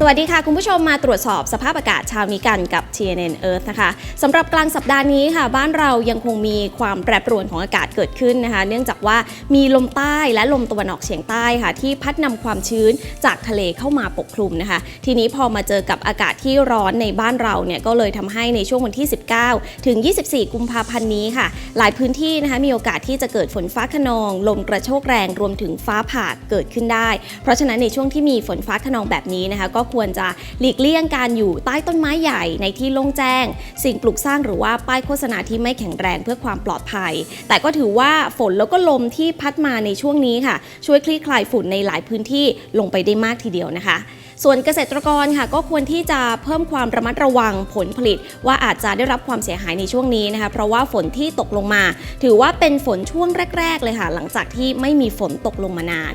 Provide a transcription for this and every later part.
สวัสดีค่ะคุณผู้ชมมาตรวจสอบสภาพอากาศเช้านี้กันกับ TNN Earth นะคะสำหรับกลางสัปดาห์นี้ค่ะบ้านเรายังคงมีความแปรปรวนของอากาศเกิดขึ้นนะคะเนื่องจากว่ามีลมใต้และลมตะวันออกเฉียงใต้ค่ะที่พัดนำความชื้นจากทะเลเข้ามาปกคลุมนะคะทีนี้พอมาเจอกับอากาศที่ร้อนในบ้านเราเนี่ยก็เลยทำให้ในช่วงวันที่19ถึง24กุมภาพันธ์นี้ค่ะหลายพื้นที่นะคะมีโอกาสที่จะเกิดฝนฟ้าคะนองลมกระโชกแรงรวมถึงฟ้าผ่าเกิดขึ้นได้เพราะฉะนั้นในช่วงที่มีฝนฟ้าคะนองแบบนี้นะคะก็ควรจะหลีกเลี่ยงการอยู่ใต้ต้นไม้ใหญ่ในที่โล่งแจ้งสิ่งปลูกสร้างหรือว่าป้ายโฆษณาที่ไม่แข็งแรงเพื่อความปลอดภัยแต่ก็ถือว่าฝนแล้วก็ลมที่พัดมาในช่วงนี้ค่ะช่วยคลี่คลายฝุ่นในหลายพื้นที่ลงไปได้มากทีเดียวนะคะส่วนเกษตรกรค่ะก็ควรที่จะเพิ่มความระมัดระวังผลผลิตว่าอาจจะได้รับความเสียหายในช่วงนี้นะคะเพราะว่าฝนที่ตกลงมาถือว่าเป็นฝนช่วงแรกๆเลยค่ะหลังจากที่ไม่มีฝนตกลงมานาน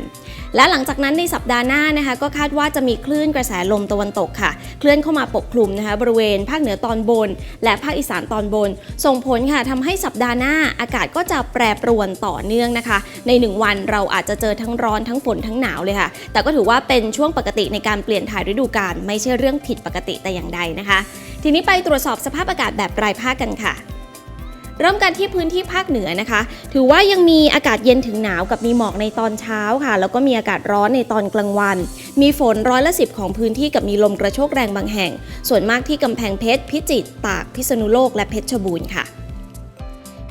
และหลังจากนั้นในสัปดาห์หน้านะคะก็คาดว่าจะมีคลื่นกระแสลมตะวันตกค่ะเคลื่อนเข้ามาปกคลุมนะคะบริเวณภาคเหนือตอนบนและภาคอีสานตอนบนส่งผลค่ะทำให้สัปดาห์หน้าอากาศก็จะแปรปรวนต่อเนื่องนะคะใน1วันเราอาจจะเจอทั้งร้อนทั้งฝนทั้งหนาวเลยค่ะแต่ก็ถือว่าเป็นช่วงปกติในการเปลี่ยนถ่ายฤดูกาลไม่ใช่เรื่องผิดปกติแต่อย่างใดนะคะทีนี้ไปตรวจสอบสภาพอากาศแบบรายภาคกันค่ะเริ่มกันที่พื้นที่ภาคเหนือนะคะถือว่ายังมีอากาศเย็นถึงหนาวกับมีหมอกในตอนเช้าค่ะแล้วก็มีอากาศร้อนในตอนกลางวันมีฝน10%ของพื้นที่กับมีลมกระโชกแรงบางแห่งส่วนมากที่กำแพงเพชรพิจิตรตากพิษณุโลกและเพชรบูรณ์ค่ะ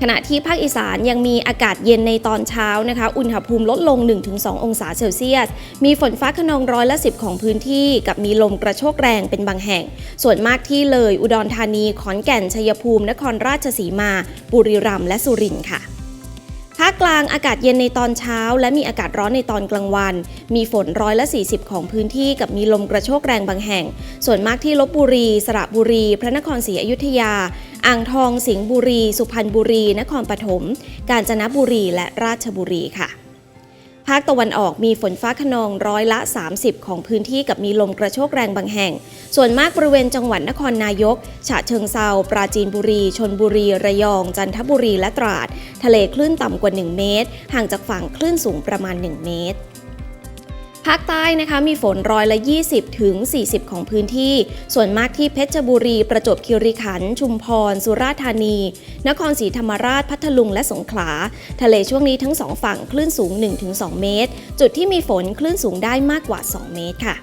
ขณะที่ภาคอีสานยังมีอากาศเย็นในตอนเช้านะคะอุณหภูมิลดลง 1-2 องศาเซลเซียสมีฝนฟ้าคะนอง10%ของพื้นที่กับมีลมกระโชกแรงเป็นบางแห่งส่วนมากที่เลยอุดรธานีขอนแก่นชัยภูมินครราชสีมาบุรีรัมย์และสุรินทร์ค่ะภาคกลางอากาศเย็นในตอนเช้าและมีอากาศร้อนในตอนกลางวันมีฝน40%ของพื้นที่กับมีลมกระโชกแรงบางแห่งส่วนมากที่ลพบุรีสระบุรีพระนครศรีอยุธยาอ่างทองสิงห์บุรีสุพรรณบุรีนครปฐมกาญจนบุรีและราชบุรีค่ะภาคตะวันออกมีฝนฟ้าคะนอง30%ของพื้นที่กับมีลมกระโชกแรงบางแห่งส่วนมากบริเวณจังหวัดนครนายกฉะเชิงเทราปราจีนบุรีชลบุรีระยองจันทบุรีและตราดทะเลคลื่นต่ำกว่า1เมตรห่างจากฝั่งคลื่นสูงประมาณ1เมตรภาคใต้นะคะมีฝน20-40%ของพื้นที่ส่วนมากที่เพชรบุรีประจวบคีรีขันธ์ชุมพรสุราษฎร์ธานีนครศรีธรรมราชพัทลุงและสงขลาทะเลช่วงนี้ทั้ง2ฝั่งคลื่นสูง 1-2 เมตรจุดที่มีฝนคลื่นสูงได้มากกว่า2เมตรค่ะ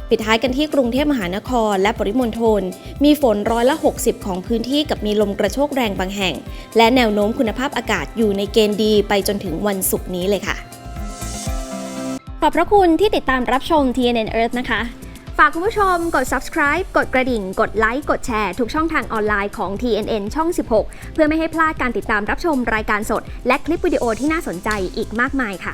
ปิดท้ายกันที่กรุงเทพมหานครและปริมณฑลมีฝน60%ของพื้นที่กับมีลมกระโชกแรงบางแห่งและแนวโน้มคุณภาพอากาศอยู่ในเกณฑ์ดีไปจนถึงวันศุกร์นี้เลยค่ะขอบพระคุณที่ติดตามรับชม TNN Earth นะคะฝากคุณผู้ชมกด subscribe กดกระดิ่งกดไลค์กดแชร์ทุกช่องทางออนไลน์ของ TNN ช่อง 16 เพื่อไม่ให้พลาดการติดตามรับชมรายการสดและคลิปวิดีโอที่น่าสนใจอีกมากมายค่ะ